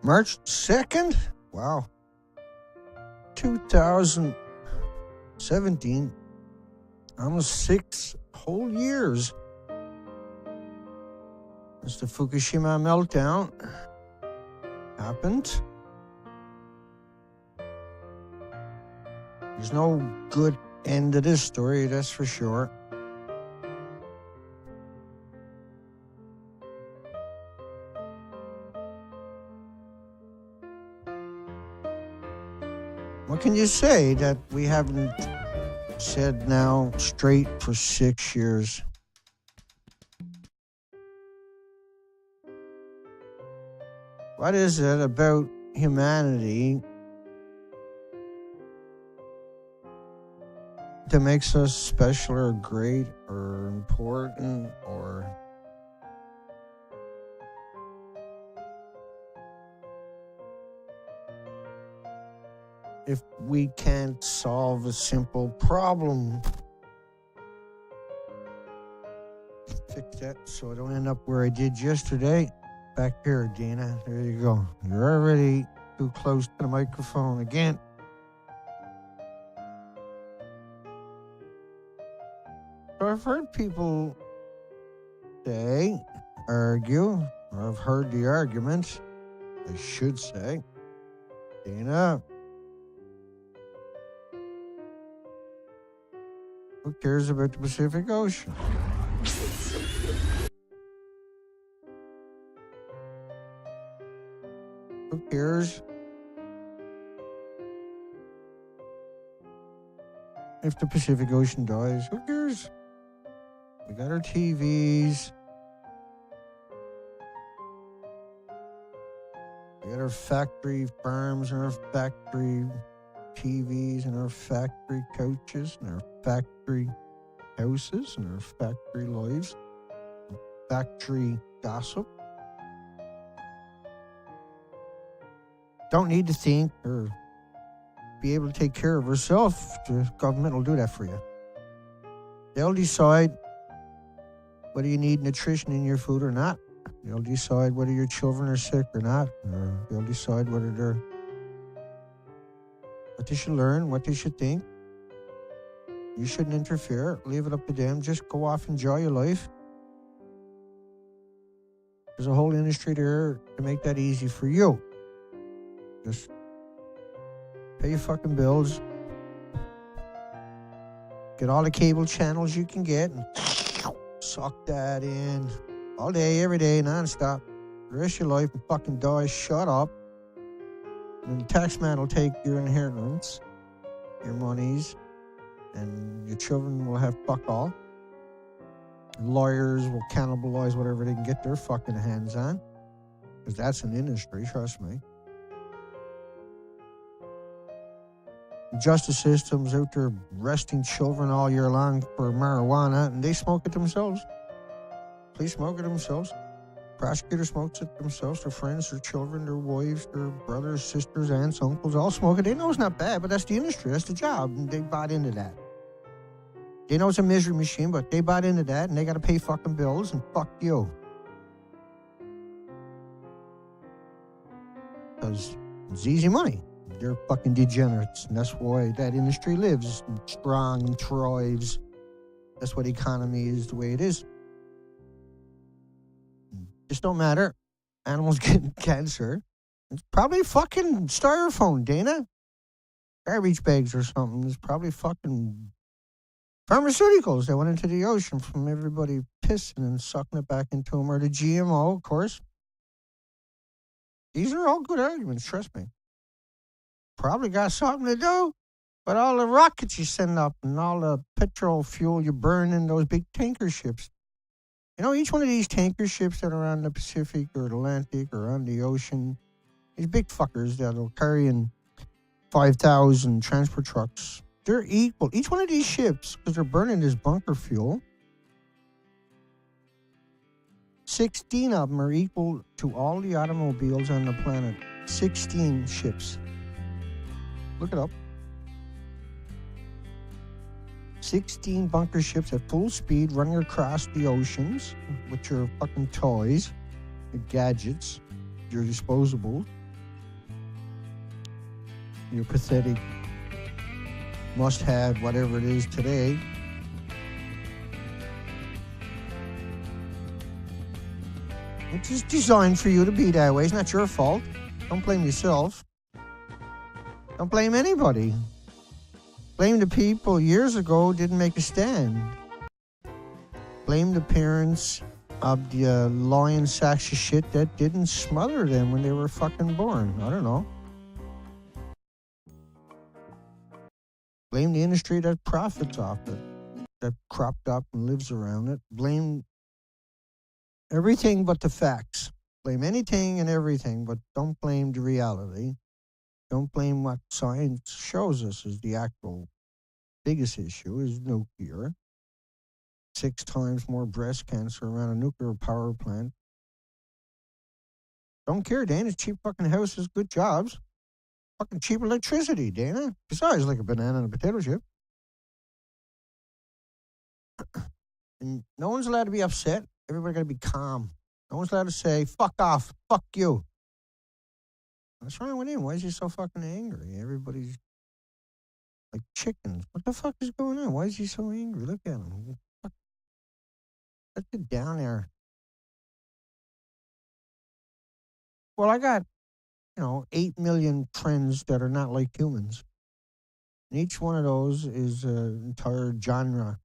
March 2nd? Wow. 2017. Almost 6 whole years. As the Fukushima Meltdown happened. There's no good end to this story, that's for sure. What can you say that we haven't said now straight for 6 years? What is it about humanity that makes us special or great or important or if we can't solve a simple problem? Fix that so I don't end up where I did yesterday. Back here, Dana. There you go. You're already too close to the microphone again. So I've heard people say, argue, or I've heard the argument, I should say, Dana, who cares about the Pacific Ocean? Who cares if the Pacific Ocean dies? Who cares? We got our TVs. We got our factory farms and our factory TVs and our factory couches and our factory houses and our factory lives, factory gossip. Don't need to think or be able to take care of herself. The government will do that for you. They'll decide whether you need nutrition in your food or not. They'll decide whether your children are sick or not. Or they'll decide what they should learn, what they should think. You shouldn't interfere. Leave it up to them. Just go off, enjoy your life. There's a whole industry there to make that easy for you. Just pay your fucking bills. Get all the cable channels you can get and suck that in all day, every day, non-stop. The rest of your life and fucking die. Shut up. And the tax man will take your inheritance, your monies, and your children will have fuck all. Lawyers will cannibalize whatever they can get their fucking hands on. Because that's an industry, trust me. The justice system's out there arresting children all year long for marijuana, and they smoke it themselves. Police smoke it themselves. Prosecutor smokes it themselves. Their friends, their children, their wives, their brothers, sisters, aunts, uncles, all smoke it. They know it's not bad, but that's the industry. That's the job, and they bought into that. They know it's a misery machine, but they bought into that, and they got to pay fucking bills, and fuck you. Because it's easy money. They're fucking degenerates, and that's why that industry lives strong and thrives. That's why the economy is the way it is. Just don't matter. Animals getting cancer. It's probably fucking styrofoam, Dana. Garbage bags or something. It's probably fucking pharmaceuticals that went into the ocean from everybody pissing and sucking it back into them, or the GMO, of course. These are all good arguments, trust me. Probably got something to do with all the rockets you send up and all the petrol fuel you burn in those big tanker ships. You know, each one of these tanker ships that are on the Pacific or Atlantic or on the ocean, these big fuckers that'll carry in 5,000 transport trucks, they're equal. Each one of these ships, because they're burning this bunker fuel, 16 of them are equal to all the automobiles on the planet. 16 ships. Look it up. 16 bunker ships at full speed running across the oceans with your fucking toys, your gadgets, your disposables, your pathetic must-have, whatever it is today. It's just designed for you to be that way. It's not your fault. Don't blame yourself. Don't blame anybody. Blame the people years ago who didn't make a stand. Blame the parents of the lying sacks of shit that didn't smother them when they were fucking born. I don't know. Blame the industry that profits off it, that cropped up and lives around it. Blame everything but the facts. Blame anything and everything, but don't blame the reality. Don't blame what science shows us is the actual biggest issue is nuclear. 6 times more breast cancer around a nuclear power plant. Don't care, Dana. Cheap fucking houses, good jobs. Fucking cheap electricity, Dana. Besides, like a banana and a potato chip. And no one's allowed to be upset. Everybody got to be calm. No one's allowed to say, fuck off, fuck you. What's wrong with him? Why is he so fucking angry? Everybody's like chickens. What the fuck is going on? Why is he so angry? Look at him. Let's get down there. Well, I got, 8 million friends that are not like humans. And each one of those is an entire genre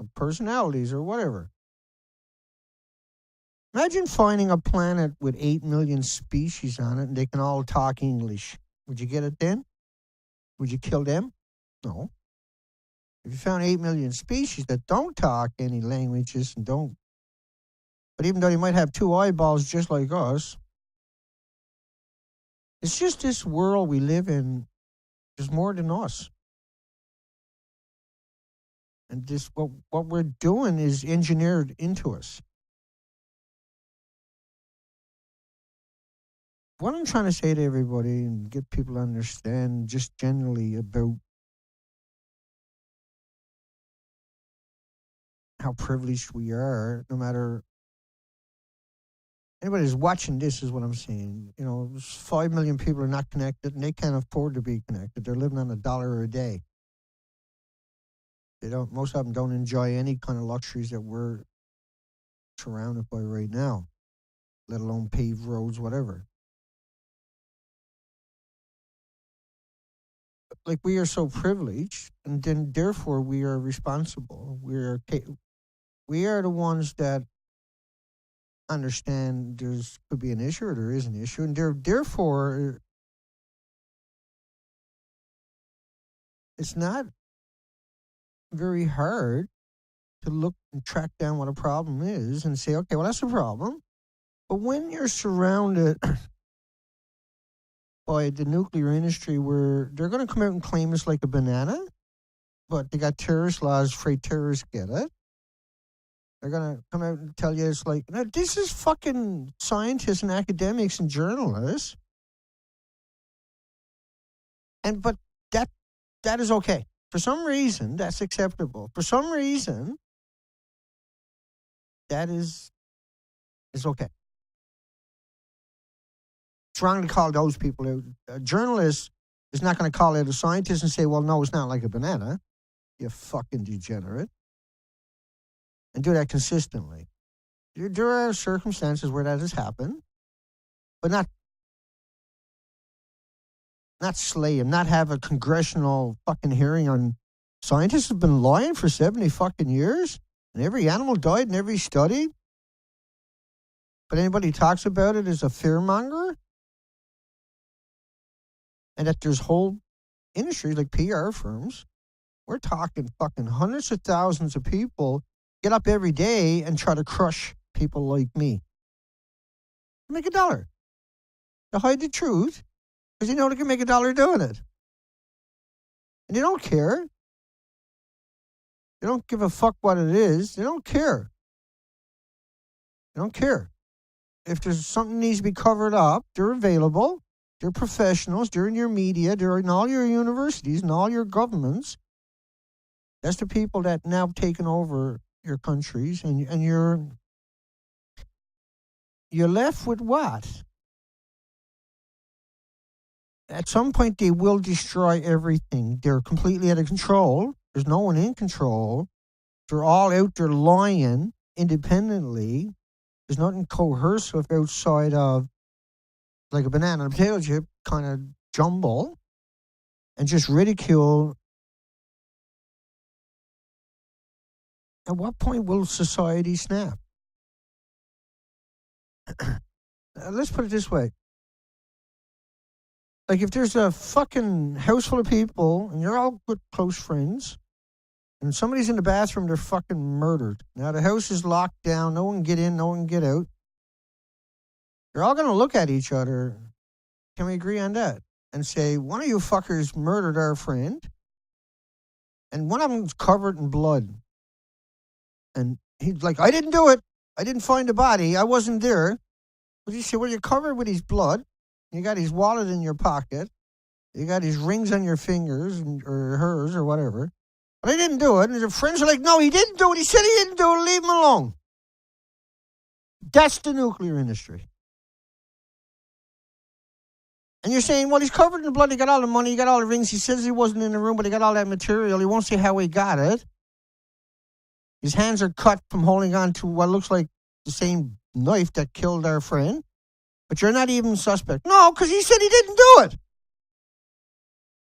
of personalities or whatever. Imagine finding a planet with 8 million species on it and they can all talk English. Would you get it then? Would you kill them? No. If you found 8 million species that don't talk any languages and don't, but even though they might have 2 eyeballs just like us, it's just this world we live in. There's more than us. And this, what we're doing is engineered into us. What I'm trying to say to everybody and get people to understand just generally about how privileged we are, no matter anybody who's watching this is what I'm saying. 5 million people are not connected and they can't afford to be connected. They're living on $1 a day. Most of them don't enjoy any kind of luxuries that we're surrounded by right now, let alone paved roads, whatever. Like we are so privileged, and then therefore we are responsible. We are the ones that understand there's could be an issue or there is an issue, and therefore it's not very hard to look and track down what a problem is and say, okay, well that's a problem. But when you're surrounded by the nuclear industry where they're going to come out and claim it's like a banana, but they got terrorist laws, afraid terrorists get it. They're going to come out and tell you it's like, no, this is fucking scientists and academics and journalists. But that is okay. For some reason, that's acceptable. For some reason, that is okay. It's wrong to call those people out. A journalist is not going to call out a scientist and say, well, no, it's not like a banana. You fucking degenerate. And do that consistently. There are circumstances where that has happened, but not slay him, not have a congressional fucking hearing on scientists have been lying for 70 fucking years, and every animal died in every study. But anybody talks about it as a fearmonger, and that there's whole industries like PR firms. We're talking fucking hundreds of thousands of people get up every day and try to crush people like me. Make $1. To hide the truth, because they know they can make $1 doing it. And they don't care. They don't give a fuck what it is. They don't care. They don't care. If there's something that needs to be covered up, they're available. They're professionals. They're in your media. They're in all your universities and all your governments. That's the people that now have taken over your countries, and you're left with what? at some point they will destroy everything. They're completely out of control. There's no one in control. They're all out there lying independently. There's nothing coercive outside of like a banana and a potato chip kind of jumble and just ridicule. At what point will society snap? Let's put it this way. Like if there's a fucking house full of people and you're all good close friends and somebody's in the bathroom, they're fucking murdered. Now the house is locked down. No one can get in, no one can get out. You're all going to look at each other. Can we agree on that? And say, one of you fuckers murdered our friend and one of them's covered in blood. And he's like, I didn't do it. I didn't find the body. I wasn't there. But you say, well, you're covered with his blood. You got his wallet in your pocket. You got his rings on your fingers or hers or whatever. But I didn't do it. And your friends are like, no, he didn't do it. He said he didn't do it. Leave him alone. That's the nuclear industry. And you're saying, well, he's covered in blood. He got all the money. He got all the rings. He says he wasn't in the room, but he got all that material. He won't say how he got it. His hands are cut from holding on to what looks like the same knife that killed our friend. But you're not even suspect. No, because he said he didn't do it.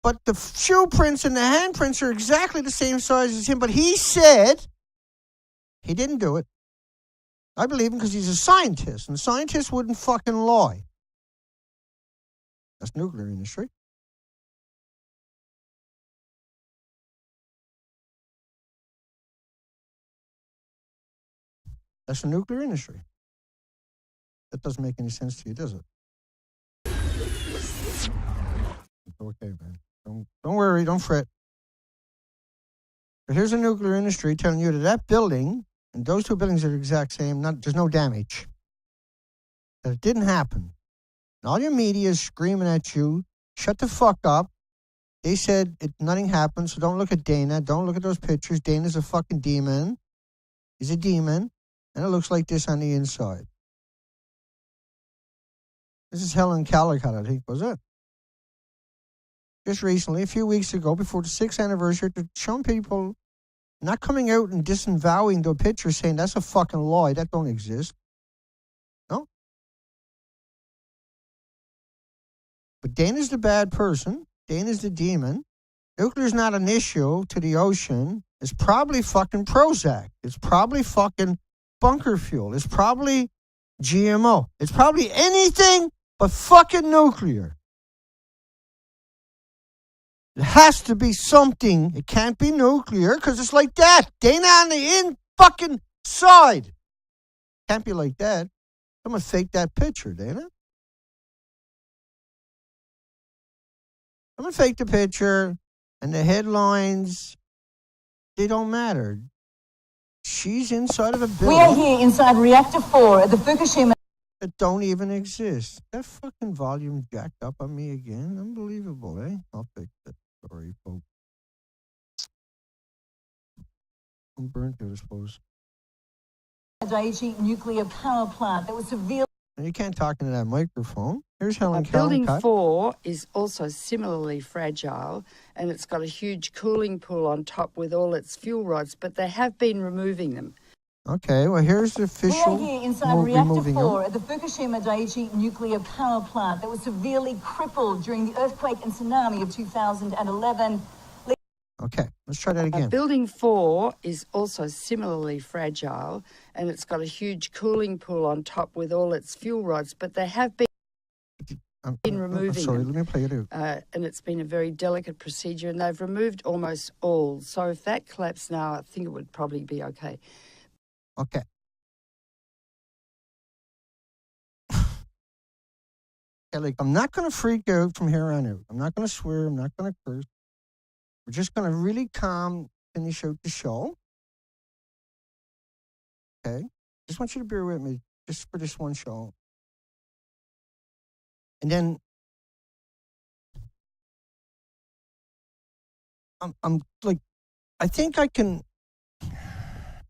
But the shoe prints and the handprints are exactly the same size as him. But he said he didn't do it. I believe him because he's a scientist. And scientists wouldn't fucking lie. That's nuclear industry. That's the nuclear industry. That doesn't make any sense to you, does it? Okay, man. Don't worry, don't fret. But here's the nuclear industry telling you that building and those two buildings are the exact same. There's no damage. That it didn't happen. And all your media is screaming at you, shut the fuck up. They said nothing happened, so don't look at Dana. Don't look at those pictures. Dana's a fucking demon. He's a demon. And it looks like this on the inside. This is Helen Calicut, I think, was it? Just recently, a few weeks ago, before the 6th anniversary, to show people not coming out and disavowing the picture, saying that's a fucking lie, that don't exist. No. But Dana's the bad person. Dana's the demon. Nuclear's not an issue to the ocean. It's probably fucking Prozac. It's probably fucking bunker fuel. It's probably GMO. It's probably anything but fucking nuclear. It has to be something. It can't be nuclear because it's like that. Dana on the fucking side. Can't be like that. I'm going to fake that picture, Dana. I'm going to fake the picture and the headlines, they don't matter. She's inside of a building. We are here inside Reactor 4 at the Fukushima. That don't even exist. That fucking volume jacked up on me again. Unbelievable, eh? I'll fix it. Sorry, folks. I'm burnt out, I suppose. Daiichi nuclear power plant that was severely... You can't talk into that microphone. Here's Helen Building Calicut. 4 is also similarly fragile, and it's got a huge cooling pool on top with all its fuel rods, but they have been removing them. Okay, well, here's the official. We are here inside Reactor 4 at the Fukushima Daiichi nuclear power plant that was severely crippled during the earthquake and tsunami of 2011. Okay, let's try that again. Building 4 is also similarly fragile, and it's got a huge cooling pool on top with all its fuel rods, but they have been removing sorry, them. let me play it out. And it's been a very delicate procedure, and they've removed almost all. So if that collapsed now, I think it would probably be okay. Okay. Like, I'm not going to freak out from here on out. I'm not going to swear. I'm not going to curse. We're just going to really calm, finish out the show. Okay? Just want you to bear with me just for this one show. And then I'm like, I think I can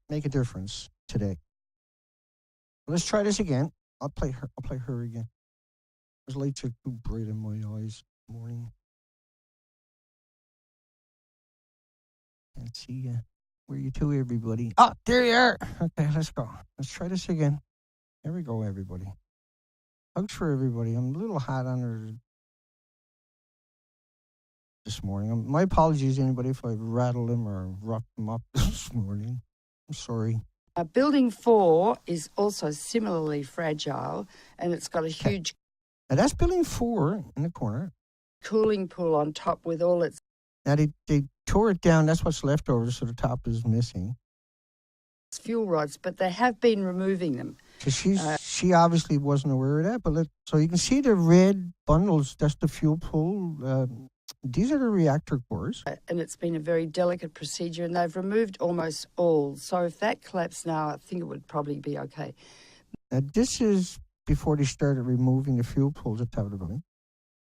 make a difference today. Let's try this again. I'll play her again. Those lights are too bright in my eyes. morning. Can't see you. Where you to, everybody? Oh, there you are. Okay, let's go. Let's try this again. Here we go, everybody. Hugs for everybody. I'm a little hot under this morning. My apologies, anybody, if I rattled them or roughed them up this morning. I'm sorry. Building 4 is also similarly fragile, and it's got a huge Now, that's building 4 in the corner. cooling pool on top with all its Now, they tore it down. That's what's left over, so the top is missing. fuel rods, but they have been removing them. So she obviously wasn't aware of that. But so you can see the red bundles. That's the fuel pool. These are the reactor cores. And it's been a very delicate procedure, and they've removed almost all. So if that collapsed now, I think it would probably be okay. Now, this is before they started removing the fuel pools at the top of the building.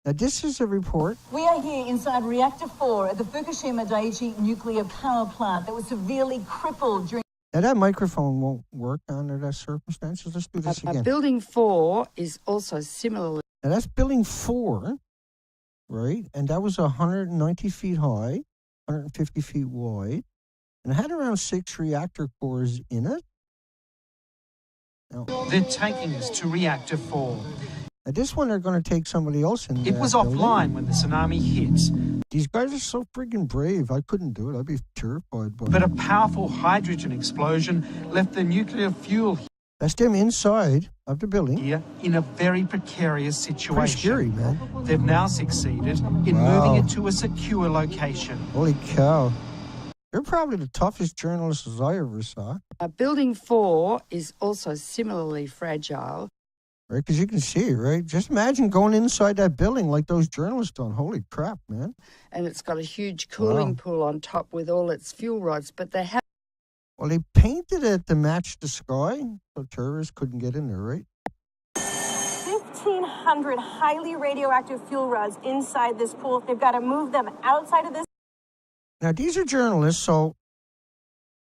Now, this is a report. We are here inside Reactor 4 at the Fukushima Daiichi nuclear power plant that was severely crippled during... Now, that microphone won't work under those circumstances. Let's do this again. Building 4 is also similarly... Now, that's building 4, right? And that was 190 feet high, 150 feet wide, and it had around 6 reactor cores in it. Now, they're taking us to Reactor 4. Now, this one they're going to take somebody else in. It was offline when the tsunami hit. These guys are so freaking brave. I couldn't do it. I'd be terrified. But a powerful hydrogen explosion left the nuclear fuel That's them inside of the building. here in a very precarious situation. Pretty scary, man. They've now succeeded in moving it to a secure location. Holy cow. They're probably the toughest journalists I ever saw. Building 4 is also similarly fragile. Right, because you can see it, right? Just imagine going inside that building like those journalists done. Holy crap, man. And it's got a huge cooling pool on top with all its fuel rods, but they have... Well, they painted it to match the sky, so terrorists couldn't get in there, right? 1,500 highly radioactive fuel rods inside this pool. They've got to move them outside of this. Now, these are journalists, so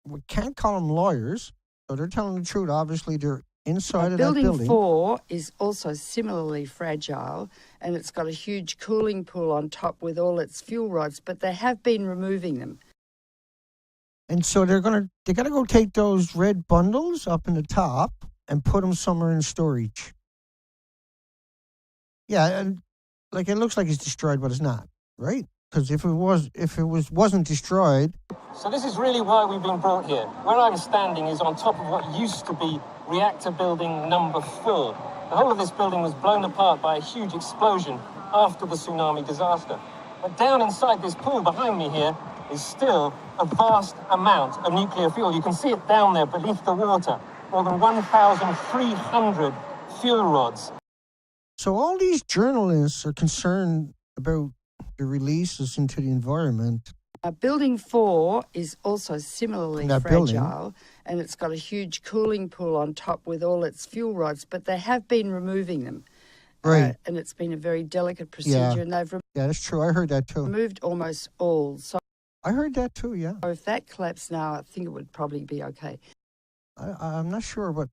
we can't call them lawyers. So they're telling the truth. Obviously, they're inside of that building. Building 4 is also similarly fragile, and it's got a huge cooling pool on top with all its fuel rods, but they have been removing them. And so they got to go take those red bundles up in the top and put them somewhere in storage. Yeah, and like it looks like it's destroyed, but it's not, right? Because if it wasn't destroyed. So this is really why we've been brought here. Where I'm standing is on top of what used to be reactor building number 4. The whole of this building was blown apart by a huge explosion after the tsunami disaster. But down inside this pool behind me here is still a vast amount of nuclear fuel. You can see it down there beneath the water. More than 1,300 fuel rods. So all these journalists are concerned about the releases into the environment. Building 4 is also similarly fragile, and it's got a huge cooling pool on top with all its fuel rods, but they have been removing them. Right. And it's been a very delicate procedure, and they've Yeah, that's true. I heard that too. removed almost all. So I heard that too, yeah. if that collapsed now, I think it would probably be okay. I'm not sure, but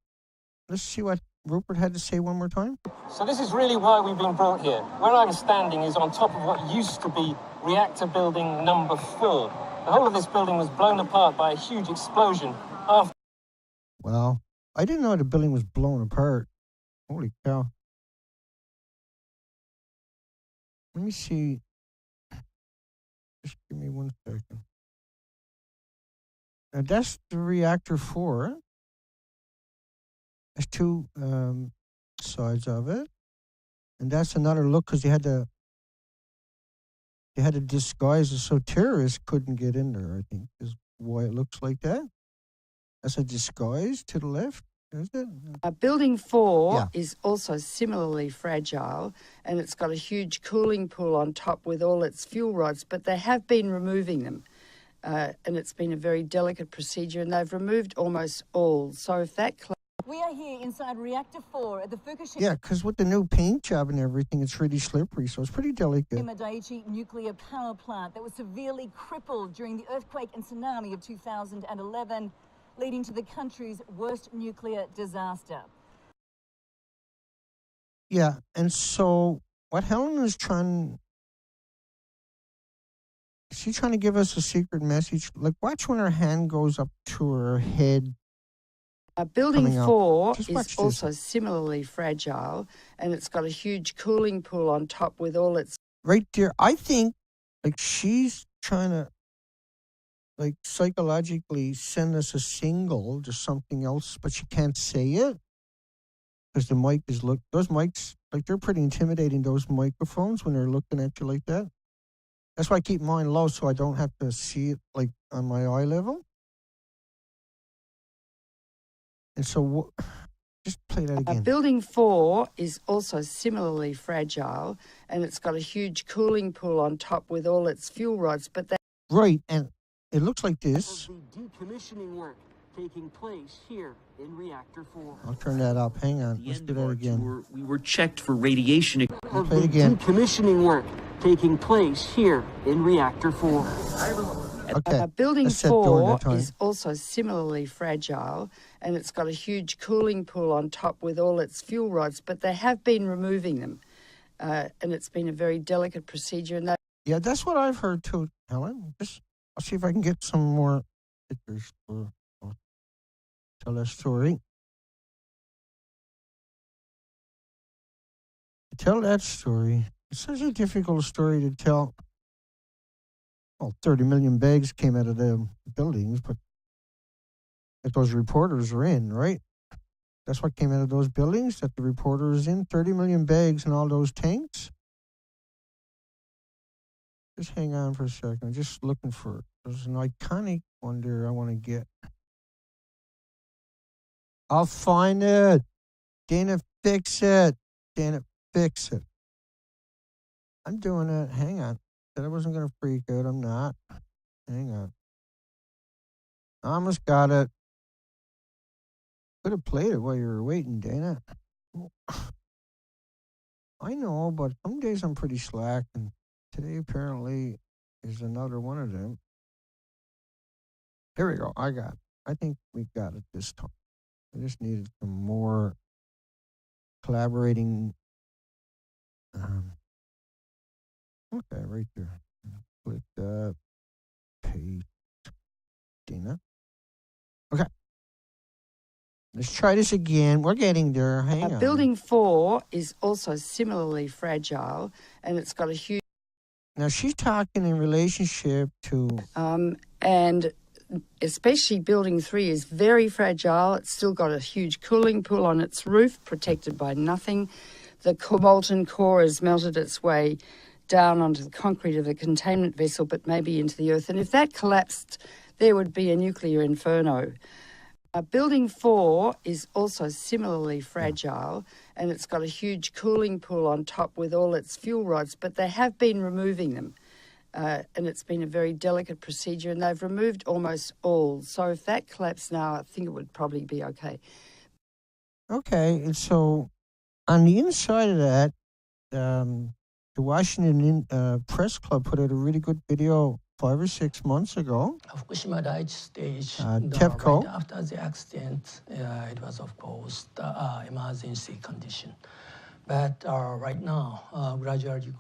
let's see what Rupert had to say one more time. So this is really why we've been brought here. Where I'm standing is on top of what used to be reactor building number 4. The whole of this building was blown apart by a huge explosion after... Well, I didn't know the building was blown apart. Holy cow. Let me see. Just give me 1 second. Now, that's the reactor 4. There's 2 sides of it. And that's another look because they had to disguise it so terrorists couldn't get in there, I think, is why it looks like that. That's a disguise to the left, is it? Building 4 is also similarly fragile, and it's got a huge cooling pool on top with all its fuel rods, but they have been removing them. And it's been a very delicate procedure, and they've removed almost all. So if that... We are here inside Reactor 4 at the Fukushima... Yeah, because with the new paint job and everything, it's really slippery, so it's pretty delicate. Daiichi nuclear power plant that was severely crippled during the earthquake and tsunami of 2011, leading to the country's worst nuclear disaster. Yeah, and so what Helen is trying Is she trying to give us a secret message? Like, watch when her hand goes up to her head. Building 4 Just is watch this. also similarly fragile, and it's got a huge cooling pool on top with all its... Right there, I think, like, she's trying to, like, psychologically send us a signal to something else, but she can't say it. Because the mic is, those mics, like, they're pretty intimidating, those microphones, when they're looking at you like that. That's why I keep mine low, so I don't have to see it, like, on my eye level. And so, just play that again. Building 4 is also similarly fragile, and it's got a huge cooling pool on top with all its fuel rods, but they... Right, and it looks like this. The decommissioning work taking place here in reactor 4. I'll turn that up. Hang on. Let's do that again. We were checked for radiation. Play it again. Decommissioning work taking place here in reactor 4. Okay. Building 4 is also similarly fragile, and it's got a huge cooling pool on top with all its fuel rods, but they have been removing them, and it's been a very delicate procedure. And yeah, that's what I've heard too, Helen. I'll see if I can get some more pictures for tell that story. To tell that story, it's such a difficult story to tell. Well, 30 million bags came out of the buildings, but that those reporters are in, right? That's what came out of those buildings, that the reporter is in. 30 million bags in all those tanks. Just hang on for a second. I'm just looking for it. There's an iconic one there I want to get. I'll find it. Dana, fix it. Dana, fix it. I'm doing it. Hang on. Said I wasn't going to freak out. I'm not. Hang on. I almost got it. Could have played it while you were waiting, Dana. I know, but some days I'm pretty slack, and today apparently is another one of them. Here we go. I got it. I think we got it this time. I just needed some more collaborating. Okay, right there. Click that. Paste. Dana. Okay. Let's try this again. We're getting there. Hang on. Building 4 is also similarly fragile, and it's got a huge... Now, she's talking in relationship to... and especially Building 3 is very fragile. It's still got a huge cooling pool on its roof, protected by nothing. The molten core has melted its way down onto the concrete of the containment vessel, but maybe into the earth. And if that collapsed, there would be a nuclear inferno. Building 4 is also similarly fragile, and it's got a huge cooling pool on top with all its fuel rods, but they have been removing them. And it's been a very delicate procedure, and they've removed almost all. So if that collapsed now, I think it would probably be okay. Okay, and so on the inside of that, the Washington Press Club put out a really good video 5 or 6 months ago. Fukushima Daiichi stage, TEPCO. right after the accident, it was, of course, the emergency condition. But right now, gradually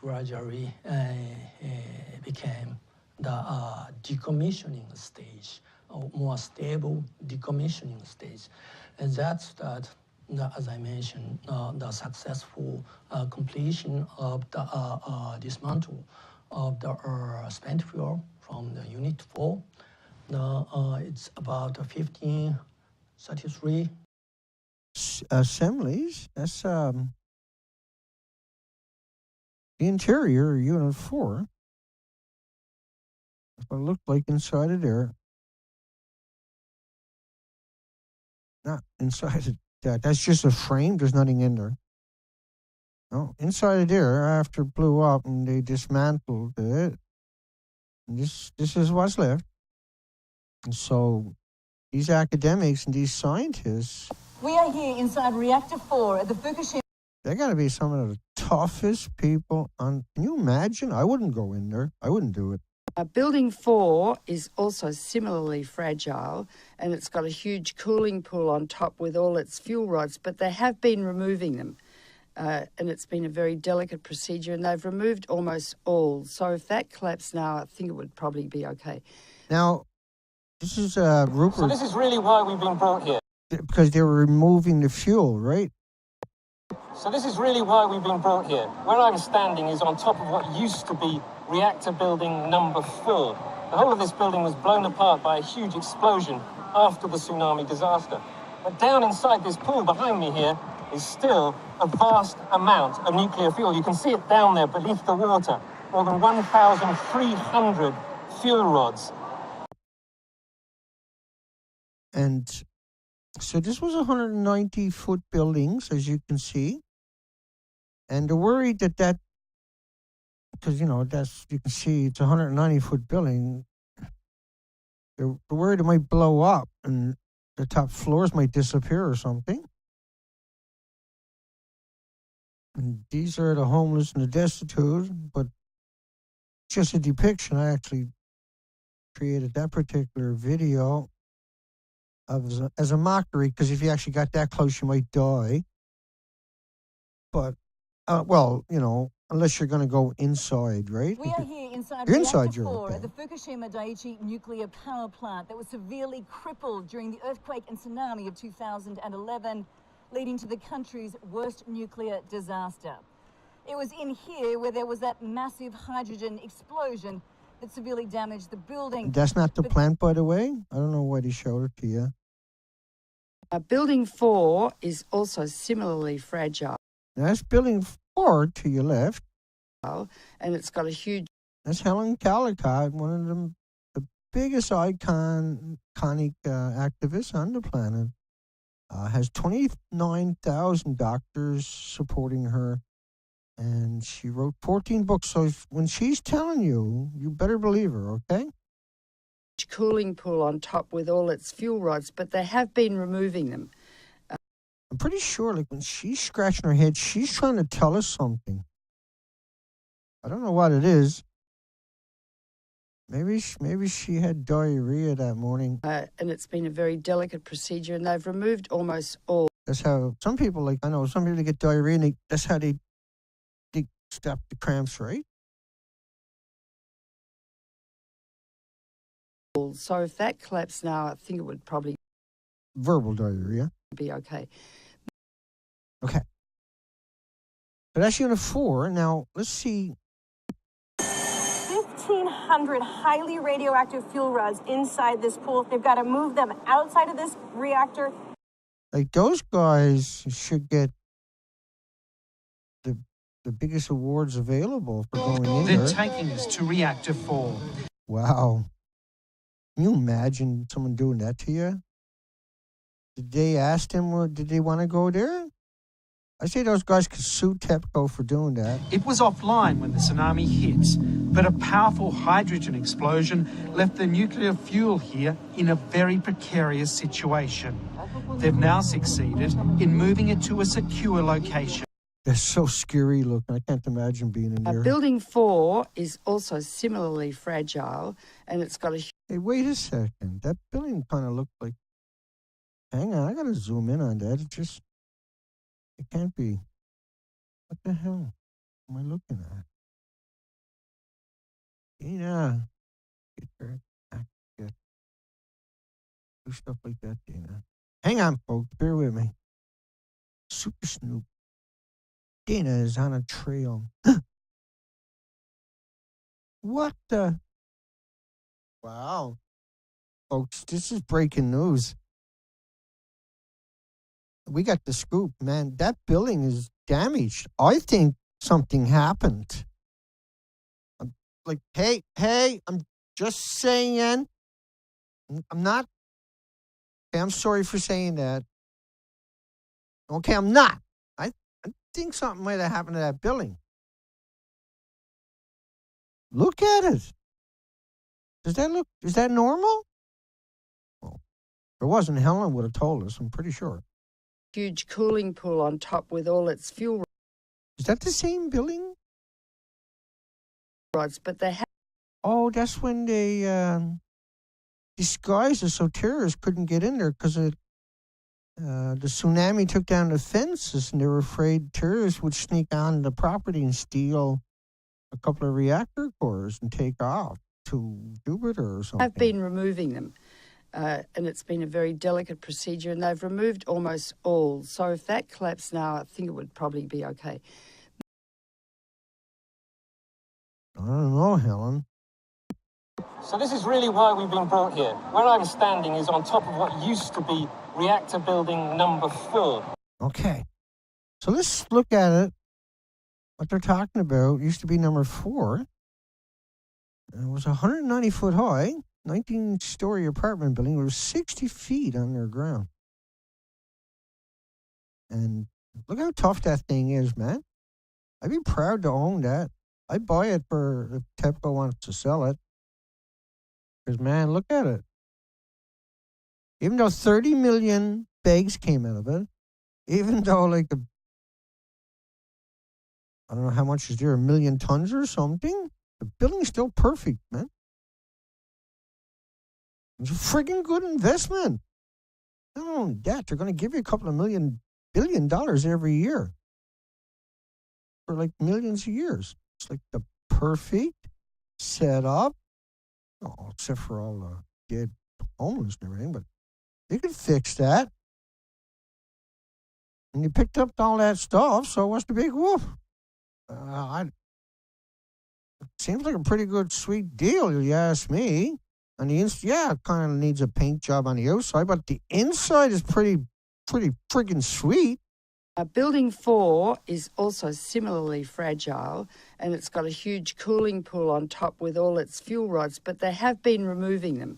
became the decommissioning stage, more stable decommissioning stage. And that's that, as I mentioned, the successful completion of the dismantle of the spent fuel from the Unit 4. It's about 1533 assemblies. That's the interior, Unit 4. That's what it looked like inside of there. Not inside of that. That's just a frame. There's nothing in there. No, inside of there, after it blew up and they dismantled it, this is what's left. And so these academics and these scientists... We are here inside Reactor 4 at the Fukushima... They got to be some of the toughest people on... Can you imagine? I wouldn't go in there. I wouldn't do it. Building 4 is also similarly fragile, and it's got a huge cooling pool on top with all its fuel rods, but they have been removing them. and it's been a very delicate procedure, and they've removed almost all. So if that collapsed now, I think it would probably be okay. Now, this is Rupert. So this is really why we've been brought here. Because they were removing the fuel, right? So this is really why we've been brought here. Where I'm standing is on top of what used to be reactor building number 4. The whole of this building was blown apart by a huge explosion after the tsunami disaster. But down inside this pool behind me here is still a vast amount of nuclear fuel. You can see it down there beneath the water. More than 1,300 fuel rods. And so this was 190-foot buildings, as you can see. And they're worried that because, you can see it's a 190-foot building. They're worried it might blow up and the top floors might disappear or something. And these are the homeless and the destitute, but just a depiction. I actually created that particular video as a mockery, because if you actually got that close, you might die. But, unless you're going to go inside, right? We are here inside Reactor 4 at the Fukushima Daiichi nuclear power plant that was severely crippled during the earthquake and tsunami of 2011, leading to the country's worst nuclear disaster. It was in here where there was that massive hydrogen explosion that severely damaged the building. That's not the plant, by the way. I don't know why they showed it to you. Building 4 is also similarly fragile. That's building 4 to your left. And it's got a huge... That's Helen Caldicott, one of the biggest iconic activists on the planet. Has 29,000 doctors supporting her. And she wrote 14 books. So when she's telling you, you better believe her, okay? Cooling pool on top with all its fuel rods, but they have been removing them. I'm pretty sure, when she's scratching her head, she's trying to tell us something. I don't know what it is. Maybe she had diarrhea that morning. And it's been a very delicate procedure, and they've removed almost all. That's how some people, I know some people get diarrhea, and that's how they stop the cramps, right? So if that collapsed now, I think it would probably... Verbal diarrhea. Be okay. Okay. So that's unit 4. Now, let's see. 1,500 highly radioactive fuel rods inside this pool. They've got to move them outside of this reactor. Those guys should get the biggest awards available for going in there. They're taking us to reactor 4. Wow. Can you imagine someone doing that to you? Did they ask them, did they want to go there? I say those guys could sue TEPCO for doing that. It was offline when the tsunami hit, but a powerful hydrogen explosion left the nuclear fuel here in a very precarious situation. They've now succeeded in moving it to a secure location. They're so scary looking. I can't imagine being in there. Building 4 is also similarly fragile, and it's got a... Hey, wait a second. That building kind of looked like... Hang on, I got to zoom in on that. It can't be. What the hell am I looking at? Dina. Do stuff like that, Dina. Hang on, folks. Bear with me. Super Snoop. Dina is on a trail. What the? Wow. Folks, this is breaking news. We got the scoop, man. That building is damaged. I think something happened. I'm hey, I'm just saying. I'm not. Okay, I'm sorry for saying that. Okay, I'm not. I think something might have happened to that building. Look at it. Is that normal? Well, if it wasn't, Helen would have told us, I'm pretty sure. Huge cooling pool on top with all its fuel Is that the same building? rods, but they have... Oh, that's when they disguised it so terrorists couldn't get in there because The tsunami took down the fences, and they were afraid terrorists would sneak on the property and steal a couple of reactor cores and take off to Jupiter or something. I've been removing them, and it's been a very delicate procedure, and they've removed almost all. So if that collapsed now, I think it would probably be okay. I don't know, Helen. So this is really why we've been brought here. Where I'm standing is on top of what used to be reactor building number 4. Okay. So let's look at it. What they're talking about used to be number 4. It was 190 foot high, 19-story apartment building. It was 60 feet underground. And look how tough that thing is, man. I'd be proud to own that. I'd buy it for if TEPCO wants to sell it. Because, man, look at it. Even though 30 million bags came out of it, even though, like, I don't know how much is there, 1 million tons or something, the building's still perfect, man. It's a friggin' good investment. Not only that, they're going to give you a couple of billion dollars every year for, like, millions of years. It's like the perfect setup. Oh, except for all the dead homeless and everything, but you could fix that. And you picked up all that stuff, so what's the big whoop? It seems like a pretty good, sweet deal, you ask me. On the yeah, it kind of needs a paint job on the outside, but the inside is pretty friggin' sweet. Building 4 is also similarly fragile, and it's got a huge cooling pool on top with all its fuel rods, but they have been removing them,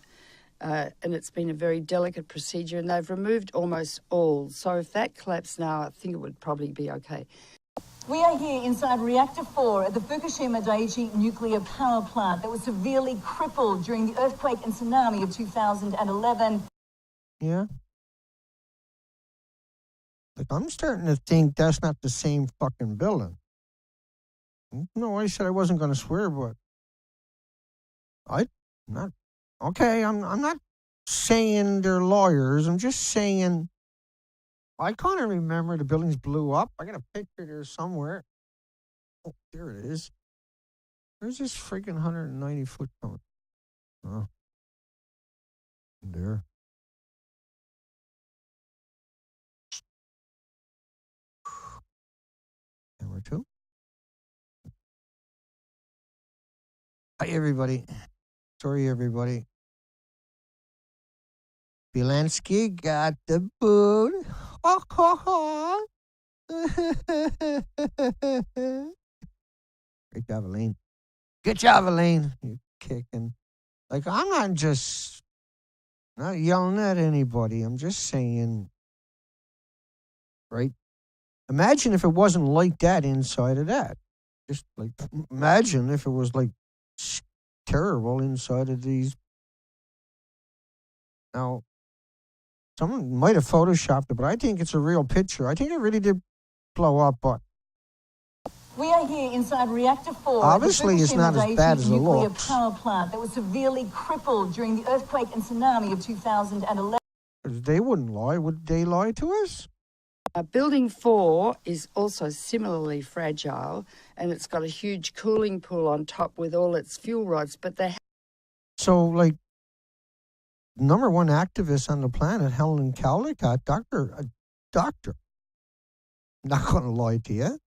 and it's been a very delicate procedure, and they've removed almost all. So if that collapsed now, I think it would probably be okay. We are here inside Reactor 4 at the Fukushima Daiichi nuclear power plant that was severely crippled during the earthquake and tsunami of 2011. Yeah. Like, I'm starting to think that's not the same fucking building. No, I said I wasn't going to swear, but I'm not saying they're lawyers. I'm just saying I kind of remember the buildings blew up. I got a picture there somewhere. Oh, there it is. Where's this freaking 190 foot coming? Oh, there. Camera 2. Hi, everybody. Sorry, everybody. Bielansky got the boot. Oh, ho, ho. Great job, Elaine. Good job, Elaine. You're kicking. Like, I'm not yelling at anybody. I'm just saying, right? Imagine if it wasn't like that inside of that. Just like, imagine if it was like terrible inside of these. Now, someone might have photoshopped it, but I think it's a real picture. I think it really did blow up, but we are here inside Reactor 4. Obviously, it's not as bad as it nuclear looks. Power plant that was severely crippled during the earthquake and tsunami of 2011. They wouldn't lie. Would they lie to us? Building 4 is also similarly fragile, and it's got a huge cooling pool on top with all its fuel rods, but they So, like, number one activist on the planet, Helen Caldicott, a doctor. Not going to lie to you.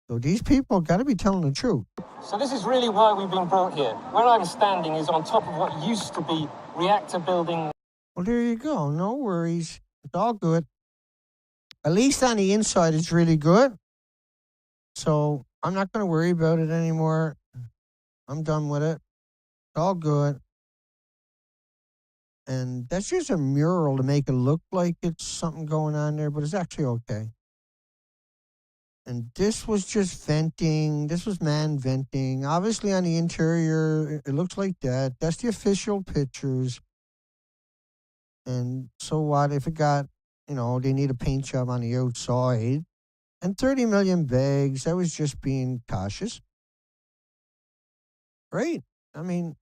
So these people got to be telling the truth. So this is really why we've been brought here. Where I'm standing is on top of what used to be reactor building. Well, there you go. No worries. It's all good. At least on the inside, it's really good. So I'm not going to worry about it anymore. I'm done with it. It's all good. And that's just a mural to make it look like it's something going on there, but it's actually okay. And this was just venting. This was man venting. Obviously, on the interior, it looks like that. That's the official pictures. And so what if it got, they need a paint job on the outside. And 30 million bags, that was just being cautious. Right? I mean,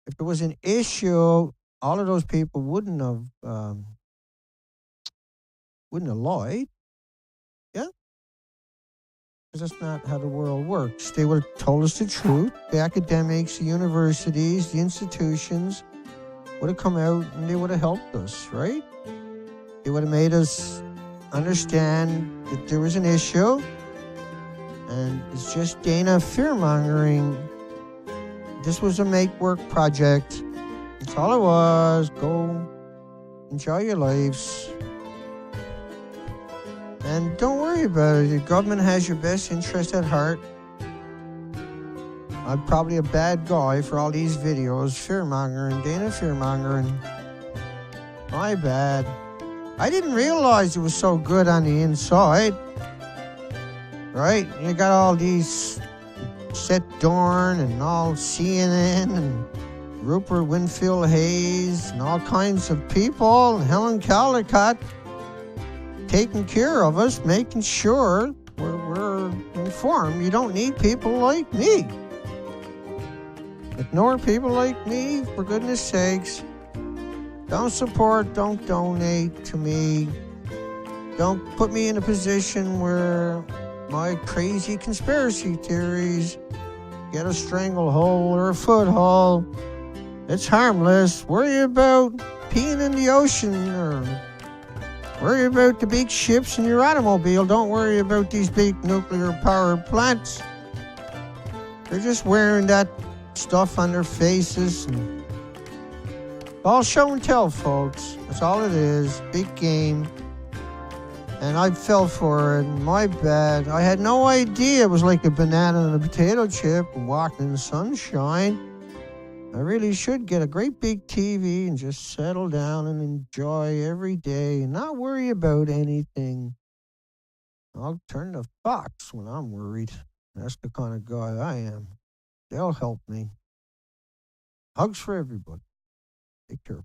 if there was an issue, all of those people wouldn't have lied. Yeah, because that's not how the world works. They would have told us the truth. The academics, the universities, the institutions would have come out and they would have helped us, right? They would have made us understand that there was an issue, and it's just Dana fear-mongering. This was a make-work project. That's all it was. Go enjoy your lives. And don't worry about it. The government has your best interest at heart. I'm probably a bad guy for all these videos. Fear-mongering, Dana fear-mongering. My bad. I didn't realize it was so good on the inside. Right? You got all these Seth Dorn and all CNN and Rupert Winfield Hayes and all kinds of people and Helen Caldicott taking care of us, making sure we're informed. You don't need people like me. Ignore people like me, for goodness sakes. Don't support, don't donate to me. Don't put me in a position where my crazy conspiracy theories get a stranglehold or a foothold. It's harmless. Worry about peeing in the ocean or worry about the big ships in your automobile. Don't worry about these big nuclear power plants. They're just wearing that stuff on their faces. And all show and tell, folks. That's all it is. Big game. And I fell for it. My bad. I had no idea it was like a banana and a potato chip and walking in the sunshine. I really should get a great big TV and just settle down and enjoy every day and not worry about anything. I'll turn to Fox when I'm worried. That's the kind of guy I am. They'll help me. Hugs for everybody. Take care.